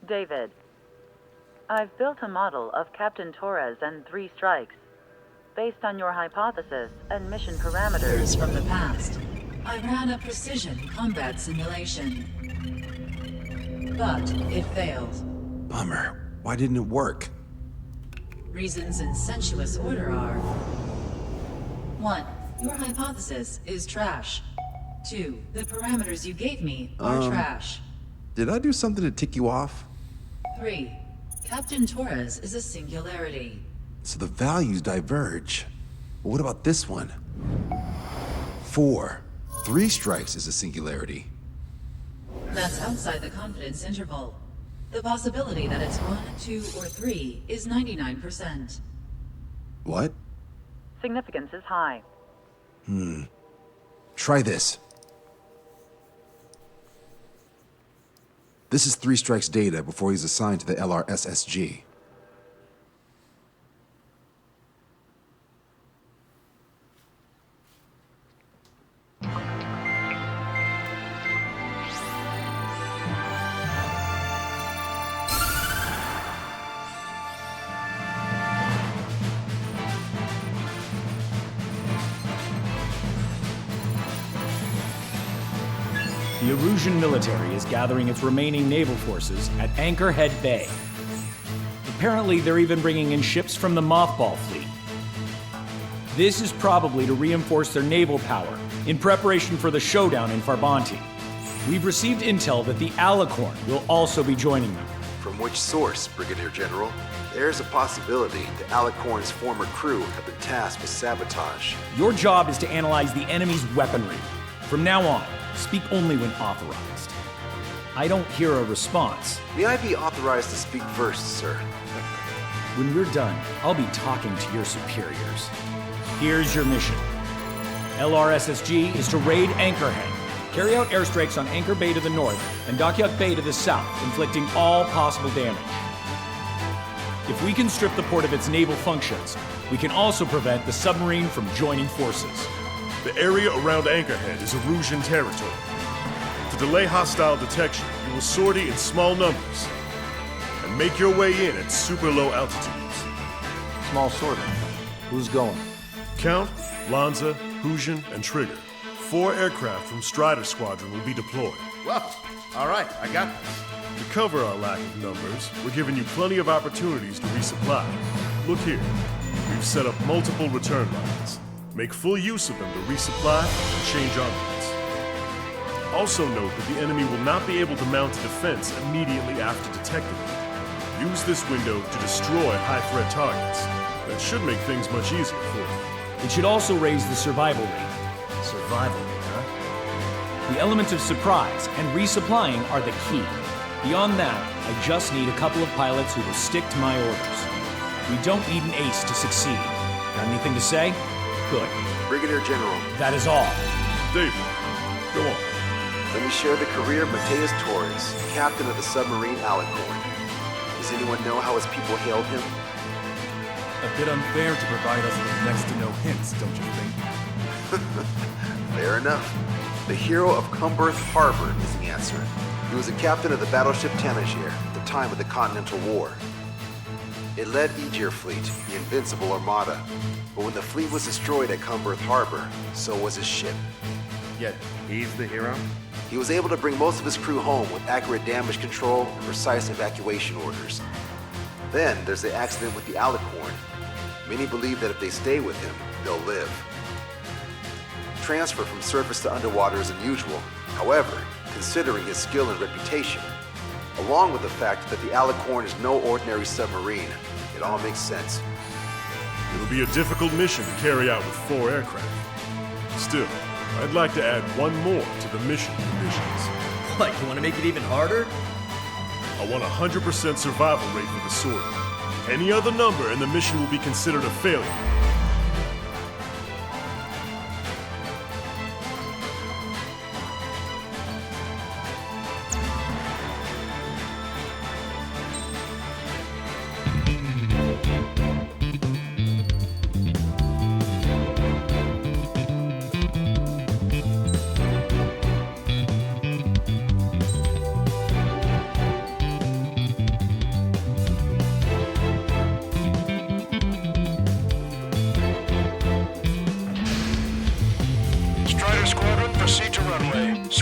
David, I've built a model of Captain Torres and 3 strikes. Based on your hypothesis and mission parameters from the past, I ran a precision combat simulation. But it failed. Bummer. Why didn't it work? Reasons in sensuous order are: 1. Your hypothesis is trash. 2. The parameters you gave me are trash. Did I do something to tick you off? 3. Captain Torres is a singularity. So the values diverge. But what about this one? 4. 3 strikes is a singularity. That's outside the confidence interval. The possibility that it's 1, 2, or 3 is 99%. What? significance is high. Try this. This is 3 Strike's data before he's assigned to the LRSSG. The Erusian military is gathering its remaining naval forces at Anchorhead Bay. Apparently, they're even bringing in ships from the Mothball fleet. This is probably to reinforce their naval power in preparation for the showdown in Farbanti. We've received intel that the Alicorn will also be joining them. From which source, Brigadier General? There's a possibility the Alicorn's former crew have been tasked with sabotage. Your job is to analyze the enemy's weaponry. From now on, speak only when authorized. I don't hear a response. May I be authorized to speak first, sir? When we're done, I'll be talking to your superiors. Here's your mission. LRSSG is to raid Anchorhead, carry out airstrikes on Anchor Bay to the north and Dockyard Bay to the south, inflicting all possible damage. If we can strip the port of its naval functions, we can also prevent the submarine from joining forces. The area around Anchorhead is Erusian territory. To delay hostile detection, you will sortie in small numbers and make your way in at super low altitudes. Small sorting. Who's going? Count, Lanza, Hujan, and Trigger. 4 aircraft from Strider Squadron will be deployed. Well, all right, I got this. To cover our lack of numbers, we're giving you plenty of opportunities to resupply. Look here. We've set up multiple return lines. Make full use of them to resupply and change armaments. Also note that the enemy will not be able to mount a defense immediately after detecting them. Use this window to destroy high-threat targets. That should make things much easier for you. It should also raise the survival rate. Survival rate, huh? The element of surprise and resupplying are the key. Beyond that, I just need a couple of pilots who will stick to my orders. We don't need an ace to succeed. Got anything to say? Good. Brigadier General. That is all. David, go on. Let me share the career of Mateus Torres, captain of the submarine Alicorn. Does anyone know how his people hailed him? A bit unfair to provide us with next to no hints, don't you think? Fair enough. The hero of Cumberth Harbor is the answer. He was a captain of the battleship Tanager at the time of the Continental War. It led Aegir Fleet, the Invincible Armada. But when the fleet was destroyed at Cumberth Harbor, so was his ship. Yet, he's the hero? He was able to bring most of his crew home with accurate damage control and precise evacuation orders. Then there's the accident with the Alicorn. Many believe that if they stay with him, they'll live. Transfer from surface to underwater is unusual. However, considering his skill and reputation, along with the fact that the Alicorn is no ordinary submarine, it all makes sense. It'll be a difficult mission to carry out with 4 aircraft. Still, I'd like to add one more to the mission conditions. What, you want to make it even harder? I want a 100% survival rate for the sortie. Any other number and the mission will be considered a failure.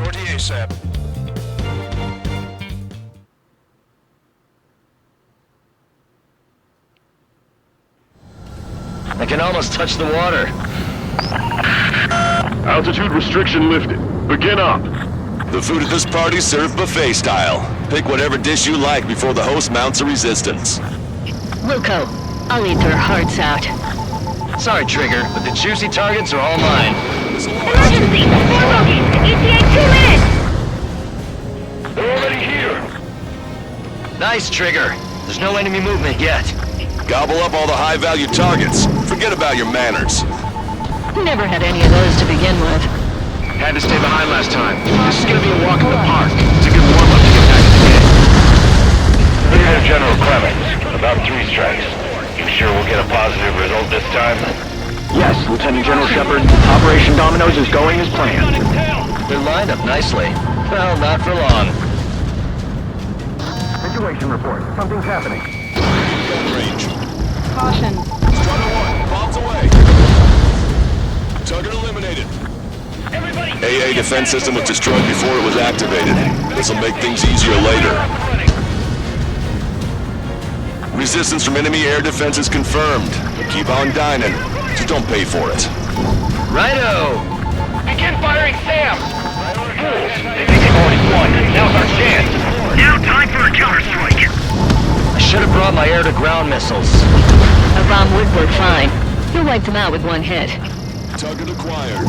Sortie ASAP. I can almost touch the water. Altitude restriction lifted. Begin up. The food at this party's served buffet style. Pick whatever dish you like before the host mounts a resistance. Wilco, I'll eat their hearts out. Sorry, Trigger, but the juicy targets are all mine. Emergency! 4 bogeys! ETA 2 minutes! They're already here. Nice, Trigger. There's no enemy movement yet. Gobble up all the high-value targets. Forget about your manners. Never had any of those to begin with. Had to stay behind last time. This is gonna be a walk in the park. It's a good warm-up to get back to the game. Here, General Clemens. About 3 strikes. You sure we'll get a positive result this time? Yes, Lieutenant General Shepard. Operation Domino is going as planned. They're lined up nicely. Well, not for long. Situation report. Something's happening. Range. Caution. Squadron 1, bombs away. Target eliminated. AA defense system was destroyed before it was activated. This'll make things easier later. Resistance from enemy air defense is confirmed. Keep on dining. Just don't pay for it. Righto! Begin firing SAM! Fools! They think they've already won. Now's our chance. Now time for a counterstrike. I should have brought my air-to-ground missiles. A bomb would work fine. You'll wipe them out with one hit. Target acquired.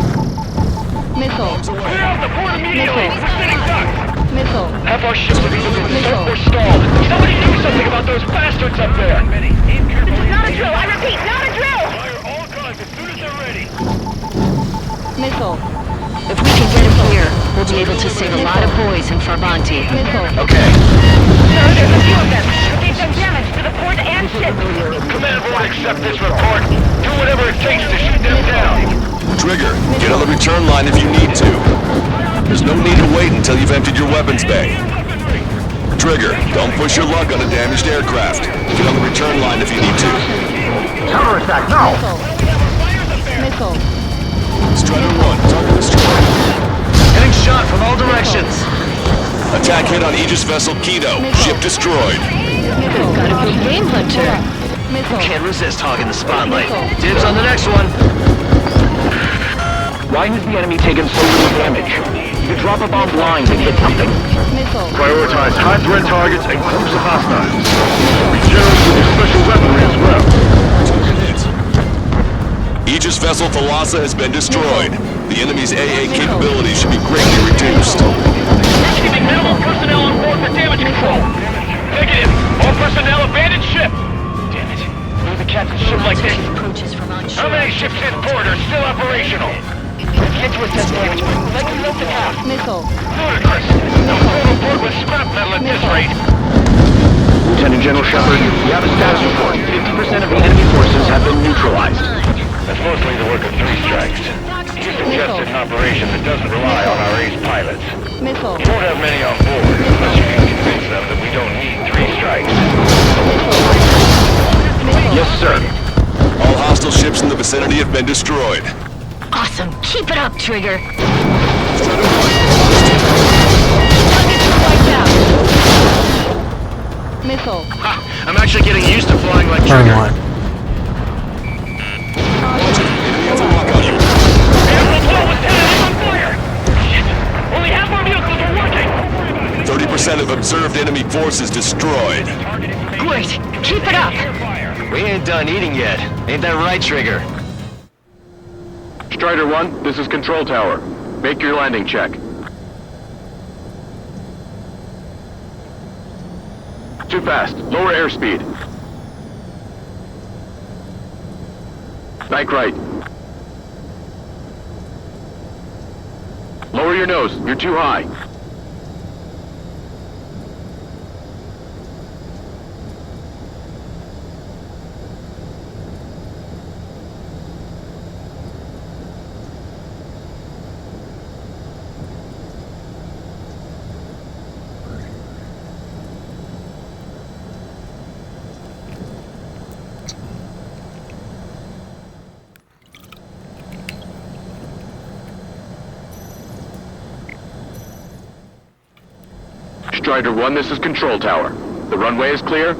Missile. Clear out the port immediately! We're sitting ducks! Missile. Have our ships either been Missile. sunk or stalled. Somebody do something about those bastards up there! This is not a drill. I repeat, not a drill! Fire all guns as soon as they're ready! Missile. If we can get him here, we'll be able to save a lot of boys in Farbanti. Missile. Okay. Sir, there's a few of them. We've done damage to the port and ship. Command won't accept this report. Do whatever it takes to shoot them down. Trigger, get on the return line if you need to. There's no need to wait until you've emptied your weapons bay. Trigger, don't push your luck on a damaged aircraft. Get on the return line if you need to. Counterattack now! Missile. Strider 1, target destroyed. Getting shot from all directions. Attack hit on Aegis vessel Keto. Ship destroyed. Missile. Got a good game, Hunter. Missile. Can't resist hogging the spotlight. Dibs on the next one. Why has the enemy taken so little damage? You drop a bomb blind and hit something. Missile. Prioritize high-threat targets and groups of hostiles. Regenerate with your special weaponry as well. Target hit. Aegis vessel Thalassa has been destroyed. The enemy's AA capabilities should be greatly reduced. Keeping minimal personnel on board for damage control. Negative. All personnel abandon ship. Damn it. Who's the captain's ship like this? Approaches from onshore. How many ships in port are still operational? Get to assess damage, but like you left the cap. Missile. Ludicrous. No total port with scrap metal at this rate. Lieutenant General Shepard, we have a status report. 50% of the enemy forces have been neutralized. That's mostly the work of 3 strikes. You suggested an operation that doesn't rely on our ace pilots. Missile. You won't have many on board unless you can convince them that we don't need 3 strikes. Yes, sir. All hostile ships in the vicinity have been destroyed. Awesome. Keep it up, Trigger. Strider 1, Missile. Ha! I'm actually getting used to flying like Trigger. enemy has a lock on you. On fire! Shit! Only half our vehicles are working! 30% of observed enemy forces destroyed. Great. Keep it up. We ain't done eating yet. Ain't that right, Trigger? Strider 1, this is Control Tower. Make your landing check. Too fast. Lower airspeed. Back right. Lower your nose. You're too high. Strider 1, this is Control Tower. The runway is clear?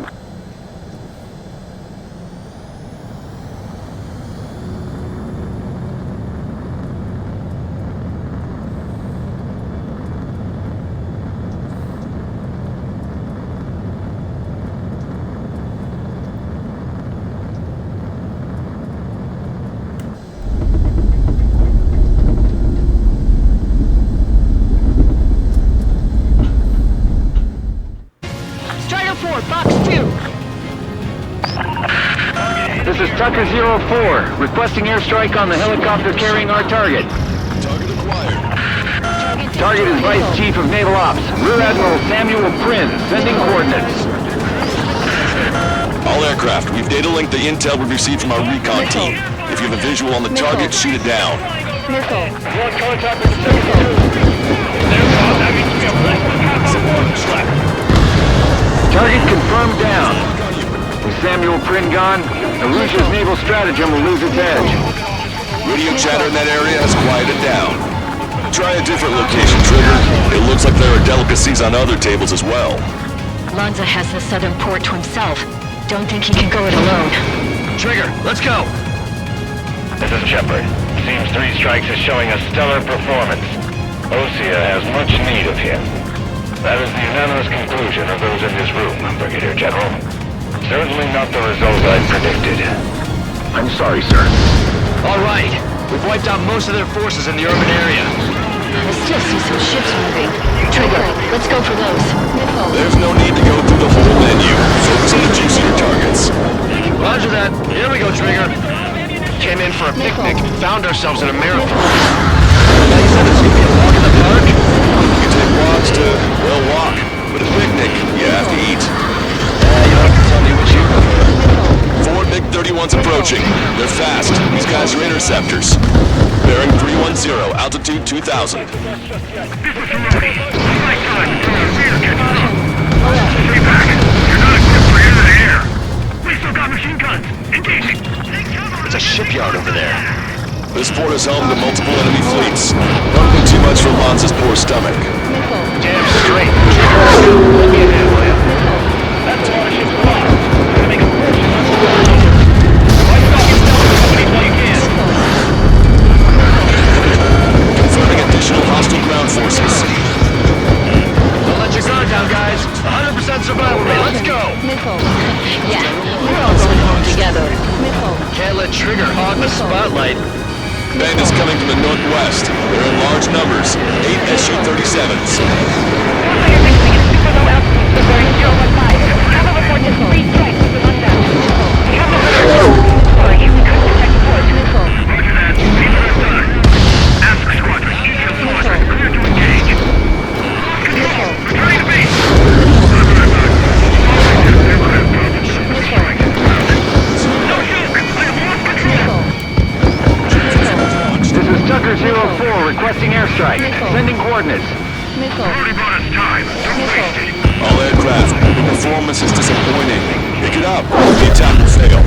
This is Tucker 04, requesting airstrike on the helicopter carrying our target. Target acquired. Target is Vice Chief of Naval Ops, Rear Admiral Samuel Prinn, sending coordinates. All aircraft, we've data linked the intel we've received from our recon team. If you have a visual on the target, shoot it down. Missile. One contact with the Target confirmed down. With Samuel Prinn gone, Arusha's naval stratagem will lose its edge. Radio chatter in that area has quieted down. Try a different location, Trigger. It looks like there are delicacies on other tables as well. Lanza has the southern port to himself. Don't think he can go it alone. Trigger, let's go! This is Shepard. Seems 3 Strikes is showing a stellar performance. Osea has much need of him. That is the unanimous conclusion of those in this room, Brigadier General. Certainly not the result I predicted. I'm sorry, sir. All right. We've wiped out most of their forces in the urban area. I still see some ships moving. Trigger, let's go for those. There's no need to go through the whole menu. Focus on the juicier targets. Roger that. Here we go, Trigger. Came in for a picnic, found ourselves in a marathon. Now you said it's gonna be a walk in the park? You take walks to, well, walk. With a picnic, you have to eat. You don't have to tell me what you prefer. 4 MiG-31s approaching. They're fast. These guys are interceptors. Bearing 310, altitude 2000. It's a shipyard over there. This port is home to multiple enemy fleets. Don't think too much for Lanza's poor stomach. Damn straight. Let me in there, will you? That's a lot of ships lost. Gonna make a fortune. Why stop yourself with companies while you can? Confirming additional hostile ground forces. Don't let your guard down, guys. 100% survival rate. Let's go. Yeah, we're all going home together. Can't let Trigger hog the spotlight. Bandits coming from the northwest. They're in large numbers. 8 Su-37s. Ask Squadron, detail squadron, clear to engage. Returning to base. This is Tucker 04 requesting airstrike. Sending coordinates. Already bought us time. Don't waste it. All aircraft. The performance is disappointing. Pick it up. The attack will fail.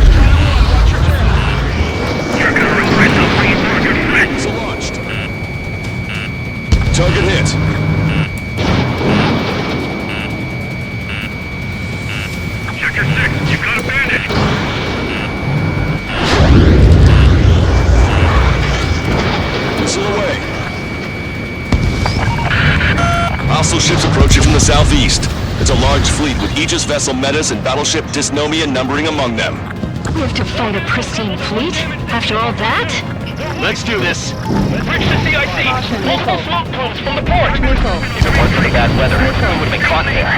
You're gonna roll myself free for a good flick. Missile launched. Target hit. Sector 6, you've got a bandit. Missile away. Hostile ships approaching from the southeast. It's a large fleet with Aegis vessel Metis and battleship Dysnomia numbering among them. Live to fight a pristine fleet? After all that? Let's do this. Reach the CIC. Multiple smoke plumes from the port. If it weren't for the bad weather, we would have been caught there.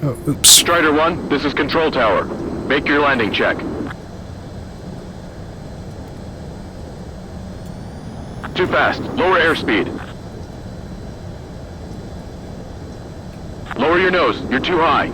Oh, oops. Strider 1, this is Control Tower. Make your landing check. Too fast. Lower airspeed. Lower your nose. You're too high.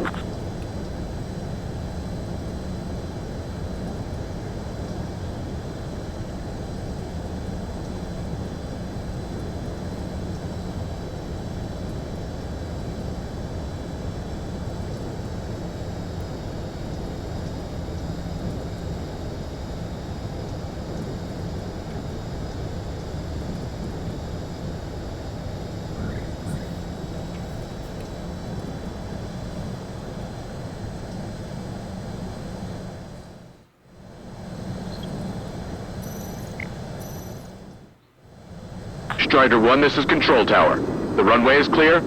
Strider 1, this is Control Tower. The runway is clear?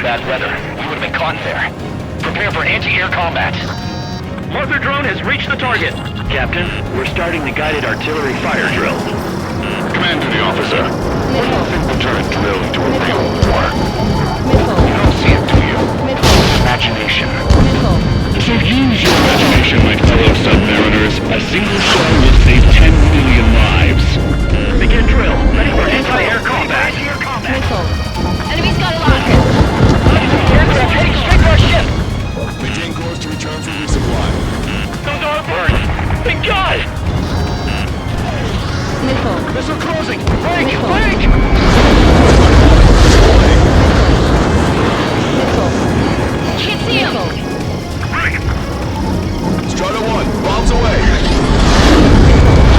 Bad weather. We would have been caught there. Prepare for anti-air combat. Martha drone has reached the target. Captain, we're starting the guided artillery fire drill. Command to the officer. What do you think will turn a drill into a real war? You don't see it, do you? Imagination. So use your imagination, my fellow submariners. A single shell will save 10 million lives. Begin drill. Ready for anti-air combat. Enemy's got a lock. Aircraft heading straight for our ship. Maintain course to return for resupply. Those are birds. Thank God! Missile closing. Break! Break! Can't see him. Strider 1, bombs away.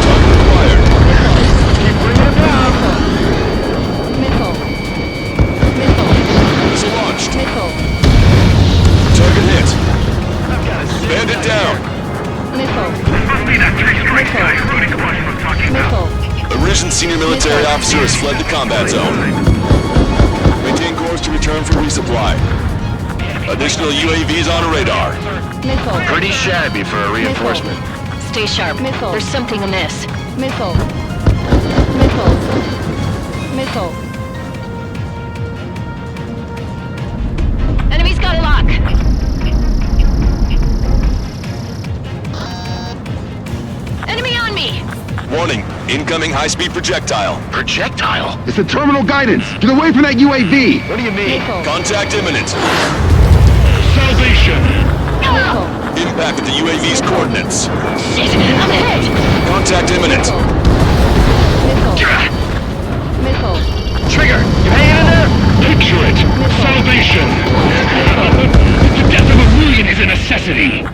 Target acquired. Keep bringing him down. Missile launched. Target hit. Bandit down. Must be that three-strike guy Rudy Squadron was talking about. A risen senior military officer has fled the combat zone. Maintain course to return for resupply. Additional UAVs on radar. Pretty shabby for a reinforcement. Stay sharp. There's something amiss. Enemy's got a lock. Enemy on me. Warning, incoming high-speed projectile. Projectile? It's the terminal guidance. Get away from that UAV. What do you mean? Contact imminent. Salvation! Impact at the UAV's coordinates. Shit, I'm hit. Contact imminent. Trigger, you hanging in there? Picture it. Salvation! The death of a million is a necessity.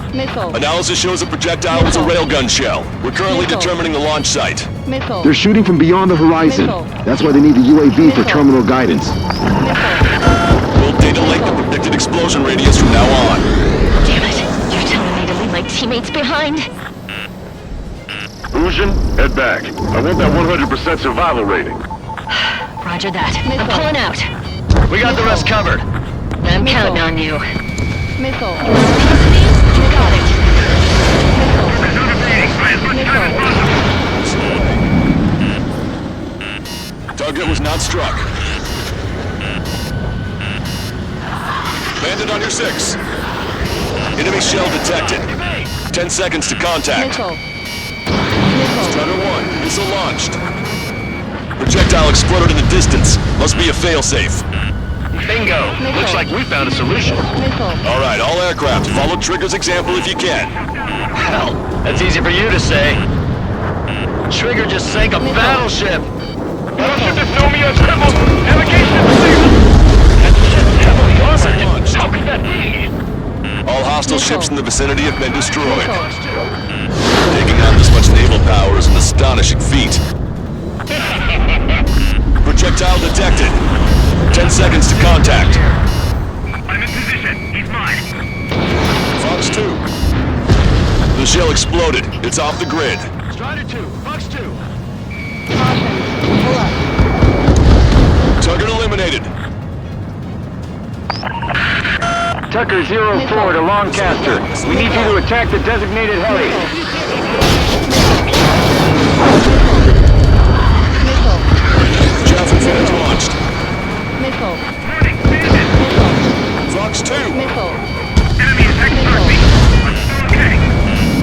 Analysis shows the projectile was a railgun shell. We're currently determining the launch site. They're shooting from beyond the horizon. That's why they need the UAV for terminal guidance. We'll data link the predicted explosion radius from now on. Damn it. You're telling me to leave my teammates behind? Fusion, head back. I want that 100% survival rating. Roger that. I'm pulling out. We got the rest covered. I'm counting on you. You got it. Target was not struck. Bandit on your 6. Enemy shell detected. 10 seconds to contact. Strider 1, missile launched. Projectile exploded in the distance. Must be a failsafe. Bingo! Looks like we found a solution. All right, all aircraft, follow Trigger's example if you can. Hell, that's easy for you to say. Trigger just sank a battleship. Battleship is no me unstable. Navigation is clear. That ship's heavily armored. How could that be? All hostile ships in the vicinity have been destroyed. Taking on this much naval power is an astonishing feat. Projectile detected. 10 seconds to contact. I'm in position. He's mine. Fox 2. The shell exploded. It's off the grid. Strider 2. Fox 2. Target eliminated. Tucker 04 to Lancaster. We need you to attack the designated heli. Jaffel flares launched. Fox 2. Enemy is taking me. I'm still okay.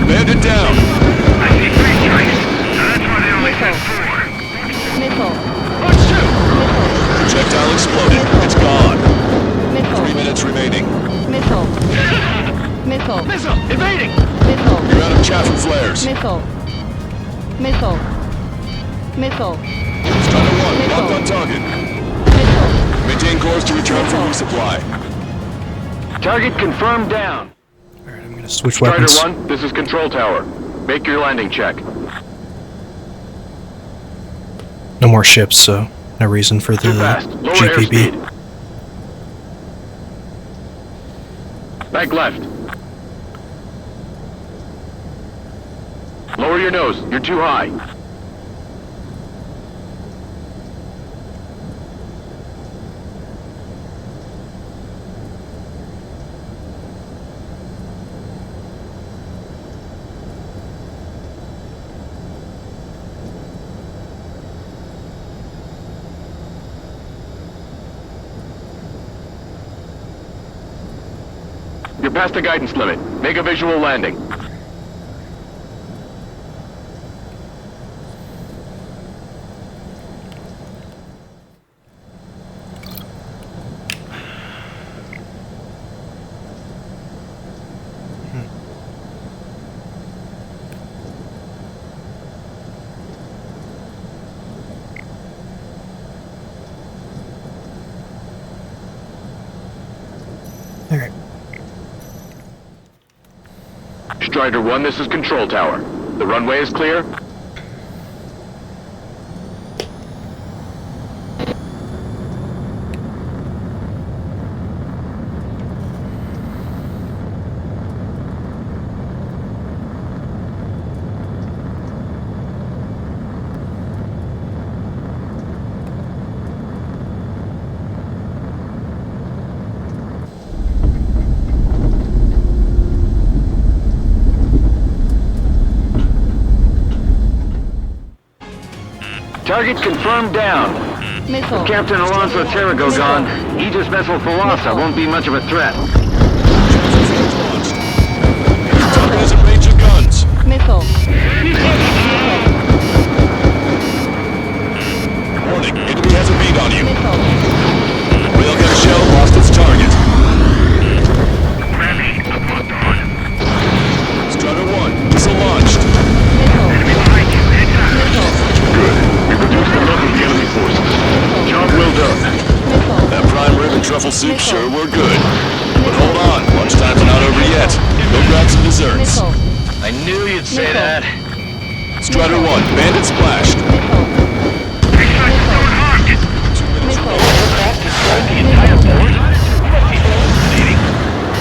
Bandit down. I see 3 strikes. So that's why they only sent 4. Fox 2. Projectile exploded. It's gone. 3 minutes remaining. Missile. Evading. You're out of chaff and flares. Missile. Strider Locked on target. Maintain course to return for resupply. Target confirmed down. Alright, I'm gonna switch Strider weapons. 1, this is Control Tower. Make your landing check. No more ships, so no reason for the Too fast. Lower GPB. airspeed. Back left. Lower your nose. You're too high. You're past the guidance limit. Make a visual landing. Alright. Strider 1, this is Control Tower. The runway is clear. Target confirmed down. Missile. Captain Alonso Terrigo gone. Aegis vessel Thalassa won't be much of a threat. Target is in range of guns. Missile. Warning, enemy has a bead on you. Missile. Railgun shell lost its target. Strider 1, missile launched. Missile. Good. We reduced enough of the enemy forces. Job well done. Missile. That prime rib and truffle soup sure were good. But hold on, lunchtime's not over yet. Go grab some desserts. Missile. I knew you'd say that. Strider 1, bandit splashed. Missile. Missile. The entire board?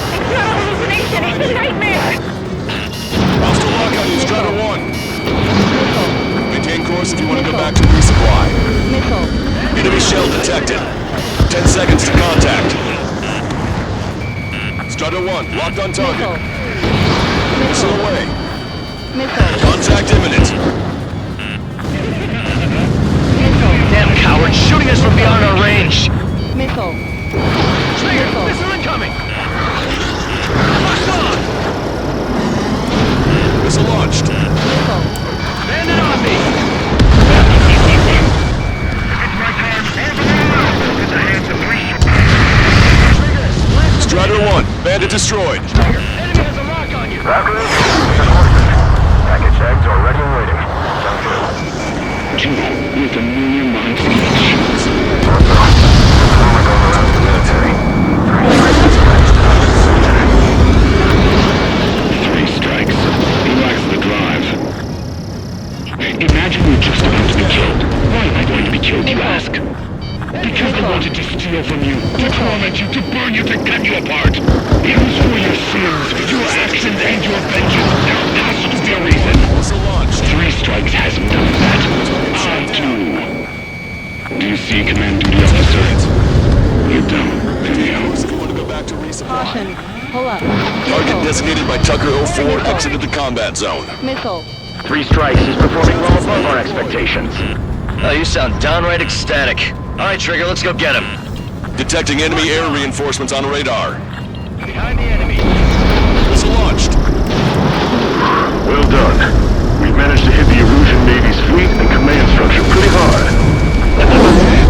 It's not a hallucination, it's a nightmare! Hostile lock on you, Strider 1. Missile. Maintain course if you want to go back to resupply. Missile. Enemy shell detected. 10 seconds to contact. Strider 1, locked on target. Missile away. Missile. Contact imminent. Missile. Damn coward, shooting us from beyond our range. Missile. Trigger, Missile. missile incoming. Locked on. Missile launched. Missile. Bandit on me. Strider 1, bandit destroyed. Enemy has a lock on you. Package eggs are ready and waiting. Sounds good. Two with a million miles each. Three strikes. He lacks the drive. Imagine we're just about to be killed. Why am I going to be killed, you ask? Because I wanted to steal from you, to torment you, to burn you, to cut you apart. It was for your sins, your actions, and your vengeance. There has to be a reason. Three strikes hasn't done that. I do. Do you see, Command Duty Officer? You don't. Caution. Pull up. Target designated by Tucker 04 exited the combat zone. Missile. Three strikes is performing well above our expectations. Oh, you sound downright ecstatic. All right, Trigger, let's go get him. Detecting enemy air reinforcements on radar. Behind the enemy. Missile launched. Well done. We've managed to hit the Erusian Navy's fleet and command structure pretty hard.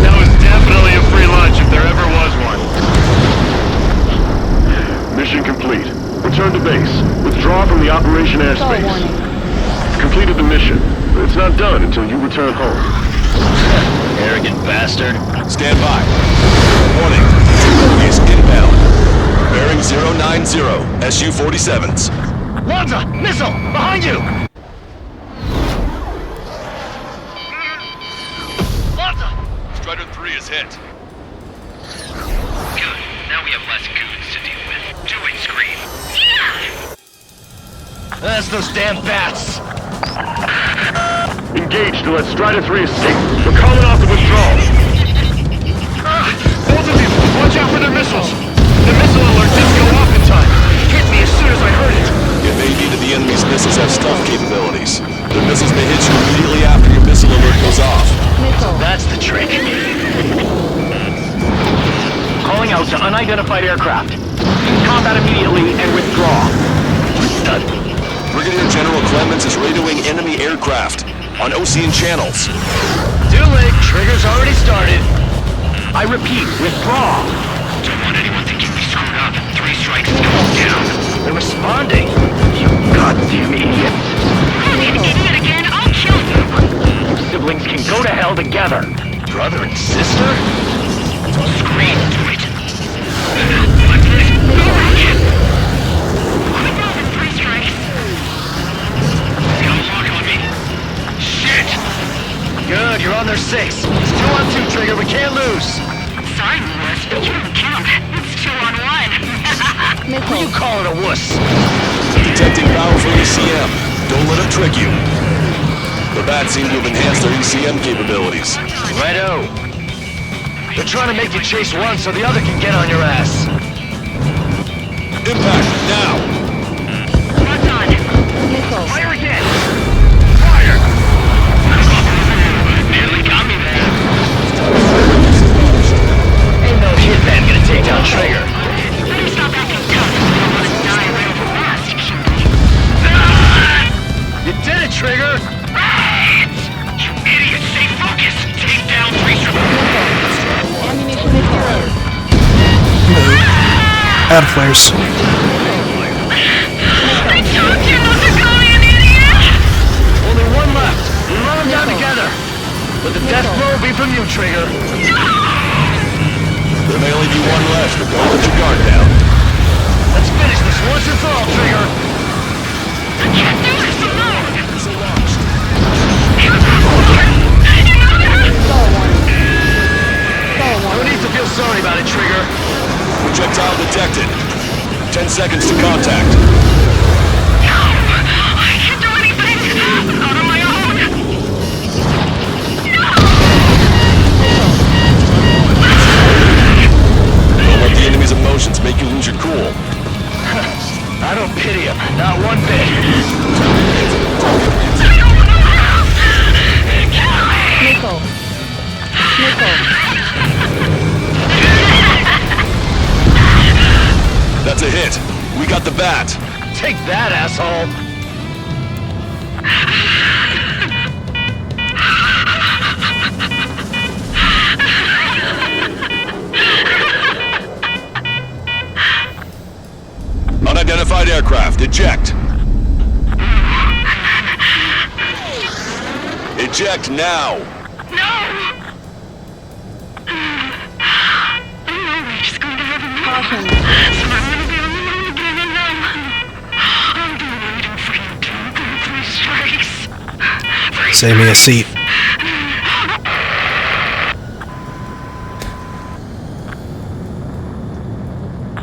That was definitely a free lunch if there ever was one. Mission complete. Return to base. Withdraw from the operation airspace. Warning. Completed the mission, but it's not done until you return home. Arrogant bastard. Stand by. Warning. Bogies inbound. Bearing 090, SU-47s. Lanza! Missile! Behind you! Lanza! Strider 3 is hit. Good. Now we have less goons to deal with. Doing screen. That's those damn bats! Engaged to let Strider 3 escape. We're calling off the withdrawal. Both of you, watch out for their missiles! The missile alert didn't go off in time. Hit me as soon as I heard it. It may be that the enemy's missiles have stealth capabilities. The missiles may hit you immediately after your missile alert goes off. That's the trick. Calling out to unidentified aircraft. Combat immediately and withdraw. Brigadier General Clemens is radioing enemy aircraft on Ocean channels. Too late. Trigger's already started. I repeat, withdraw. Don't want anyone thinking we screwed up. 3 strikes is going down. They're responding. You goddamn idiot. Call me an idiot again, I'll kill you. Siblings can go to hell together. Brother and sister? Screen to it. Quit moving, 3 strikes. Got a lock on me. Shit! Good, you're on their 6. It's 2-on-2, Trigger. We can't lose. Sorry, Lewis, but you don't count. It's 2-on-1. Who you calling a wuss? Detecting powerful ECM. Don't let them trick you. The bats seem to have enhanced their ECM capabilities. Righto. They're trying to make you chase one so the other can get on your ass. Impact, now! Locked on. Missile. Fire again! Fire! Nearly got me there. Ain't no hitman gonna take down Trigger. Better stop acting tough. You don't want to die right over fast, cutie. You did it, Trigger! You idiot! Stay focused! Take down 3 Ammunition is zero. Out of flares. I told you not to call me an idiot! Only one left. We run them down together. But the death blow will be from you, Trigger. There may only be one left, but don't let your guard down. Let's finish this once and for all, Trigger. I can't do this alone! No need to feel sorry about it, Trigger. Projectile detected. 10 seconds to contact. I can't do anything! Not on my own! Don't let the enemy's emotions make you lose your cool. I don't pity him. Not one bit. Nickel. That's a hit. We got the bat. Take that, asshole. Unidentified aircraft. Eject. Eject now. We're just going to have a caution. So I'm going to be alone again and I'll be waiting for you to go 3 strikes. Save me a seat.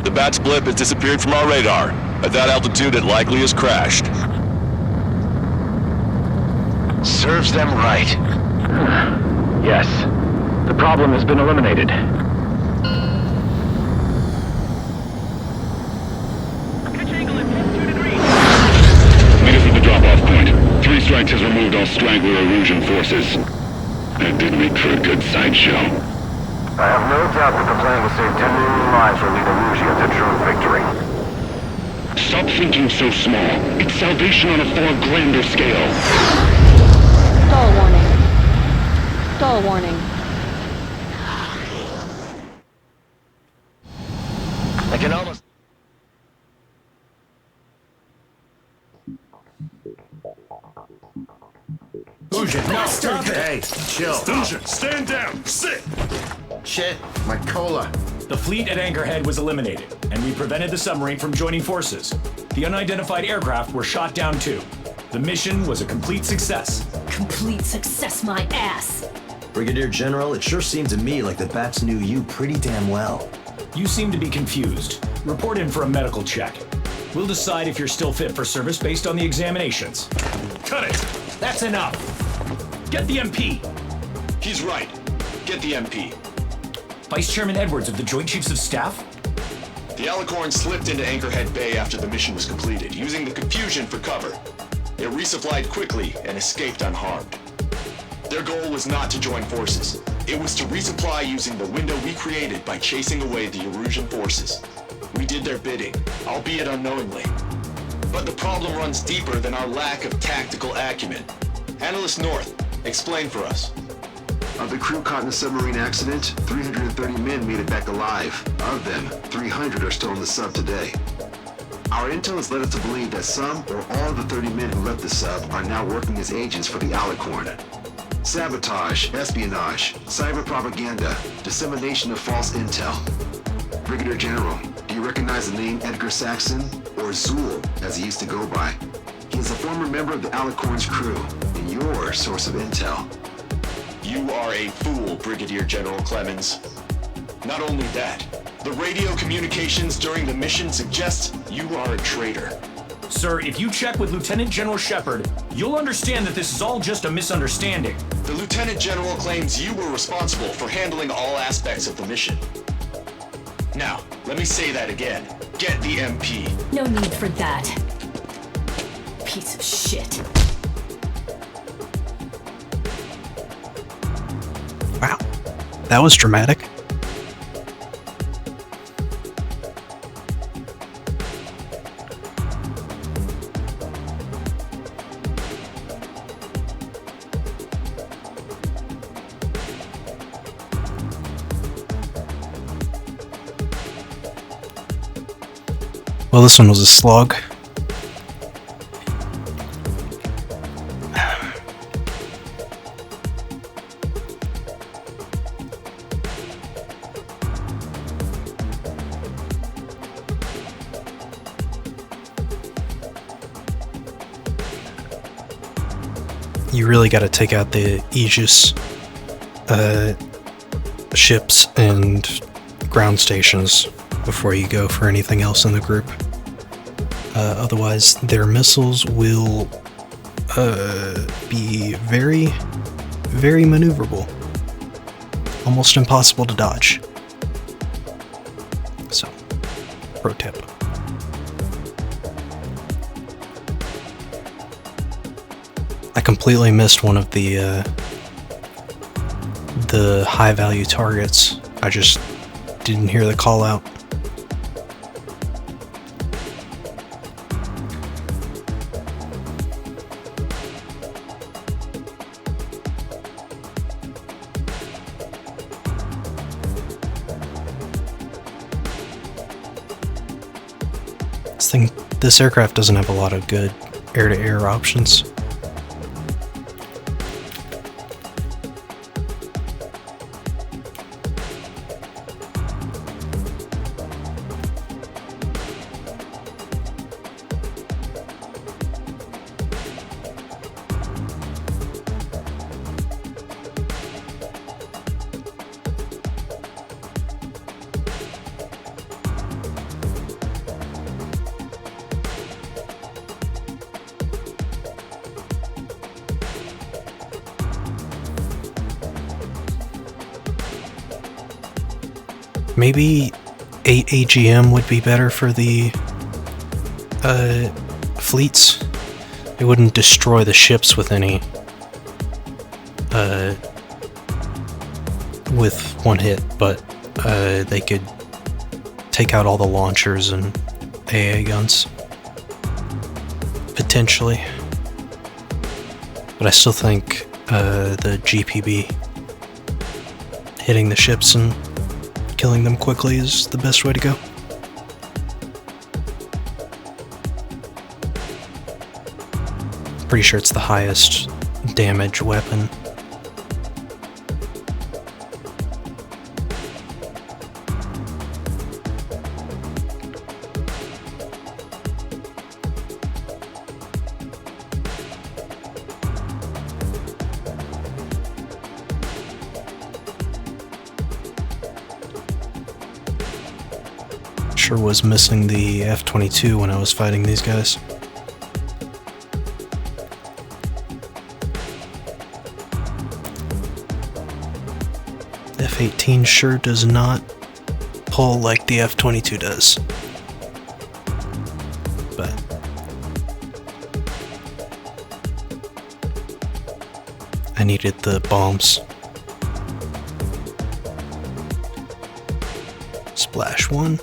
The bat's blip has disappeared from our radar. At that altitude, it likely has crashed. Serves them right. Yes. The problem has been eliminated. Meet us at the drop-off point. 3 strikes has removed all straggler illusion forces. That did make for a good sideshow. I have no doubt that the plan to save 10 million lives will lead Illusia to true victory. Stop thinking so small. It's salvation on a far grander scale. Stall warning. Stall warning. I can almost... Who's Sergeant. Now stop it. Hey, chill. Stop. Stand down. Sit. Shit, my cola. The fleet at Anchorhead was eliminated, and we prevented the submarine from joining forces. The unidentified aircraft were shot down too. The mission was a complete success. Complete success, my ass! Brigadier General, it sure seemed to me like the Bats knew you pretty damn well. You seem to be confused. Report in for a medical check. We'll decide if you're still fit for service based on the examinations. Cut it! That's enough! Get the MP! He's right. Get the MP. Vice Chairman Edwards of the Joint Chiefs of Staff? The Alicorn slipped into Anchorhead Bay after the mission was completed, using the confusion for cover. It resupplied quickly and escaped unharmed. Their goal was not to join forces. It was to resupply using the window we created by chasing away the Erusian forces. We did their bidding, albeit unknowingly. But the problem runs deeper than our lack of tactical acumen. Analyst North, explain for us. Of the crew caught in the submarine accident, 330 men made it back alive. Of them, 300 are still in the sub today. Our intel has led us to believe that some or all of the 30 men who left the sub are now working as agents for the Alicorn. Sabotage, espionage, cyber propaganda, dissemination of false intel. Brigadier General, do you recognize the name Edgar Saxon, or Zool, as he used to go by? He is a former member of the Alicorn's crew, and your source of intel. You are a fool, Brigadier General Clemens. Not only that, the radio communications during the mission suggest you are a traitor. Sir, if you check with Lieutenant General Shepard, you'll understand that this is all just a misunderstanding. The Lieutenant General claims you were responsible for handling all aspects of the mission. Now, let me say that again. Get the MP. No need for that. Piece of shit. Wow, that was dramatic. Well, this one was a slog. You really got to take out the Aegis ships and ground stations before you go for anything else in the group. Otherwise, their missiles will be very, very maneuverable. Almost impossible to dodge. So, pro tip. I completely missed one of the high-value targets. I just didn't hear the call out. This aircraft doesn't have a lot of good air-to-air options. Maybe 8 AGM would be better for the fleets. It wouldn't destroy the ships with any with one hit, but they could take out all the launchers and AA guns potentially. But I still think the GPB hitting the ships and killing them quickly is the best way to go. Pretty sure it's the highest damage weapon. Sure was missing the F-22 when I was fighting these guys. F-18 sure does not pull like the F-22 does. But I needed the bombs. Splash one.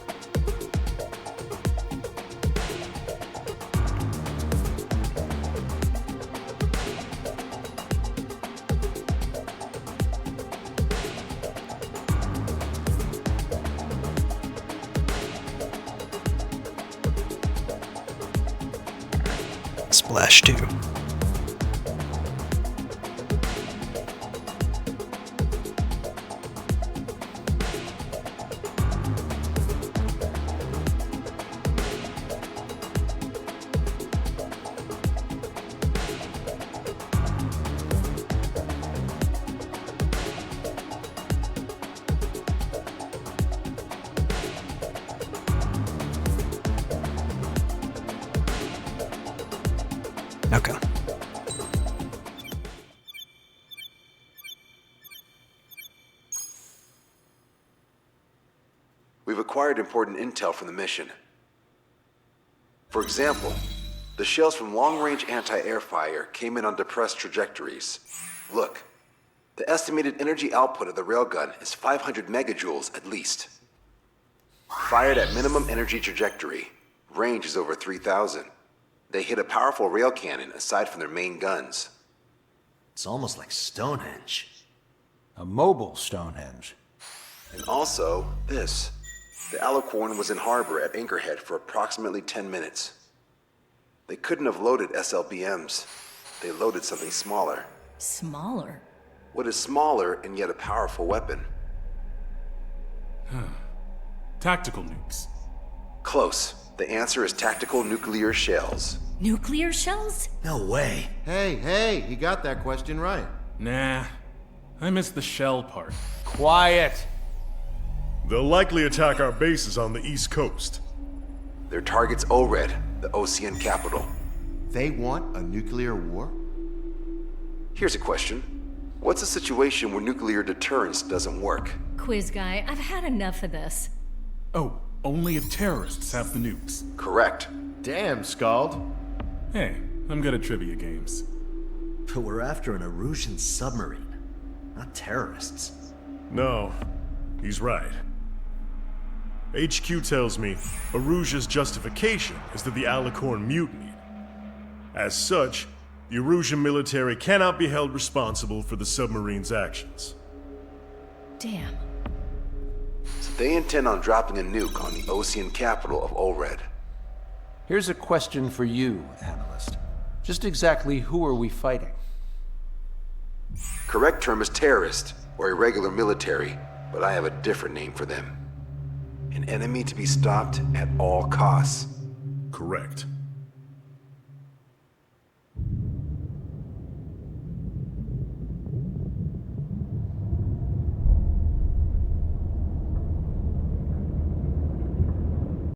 Splash 2. Okay. We've acquired important intel from the mission. For example, the shells from long-range anti-air fire came in on depressed trajectories. Look, the estimated energy output of the railgun is 500 megajoules at least. Fired at minimum energy trajectory, range is over 3,000. They hit a powerful rail cannon aside from their main guns. It's almost like Stonehenge. A mobile Stonehenge. And also, this. The Alicorn was in harbor at Anchorhead for approximately 10 minutes. They couldn't have loaded SLBMs. They loaded something smaller. Smaller? What is smaller and yet a powerful weapon? Tactical nukes. Close. The answer is tactical nuclear shells. Nuclear shells? No way. Hey, he got that question right. Nah, I missed the shell part. Quiet. They'll likely attack our bases on the East Coast. Their target's ORED, the Ocean capital. They want a nuclear war? Here's a question. What's a situation where nuclear deterrence doesn't work? Quiz guy, I've had enough of this. Oh, only if terrorists have the nukes. Correct. Damn, Scald. Hey, I'm good at trivia games. But we're after an Erusian submarine, not terrorists. No, he's right. HQ tells me Erusia's justification is that the Alicorn mutinied. As such, the Erusian military cannot be held responsible for the submarine's actions. Damn. So they intend on dropping a nuke on the Ocean capital of ORED. Here's a question for you, analyst. Just exactly who are we fighting? Correct term is terrorist, or irregular military, but I have a different name for them. An enemy to be stopped at all costs. Correct.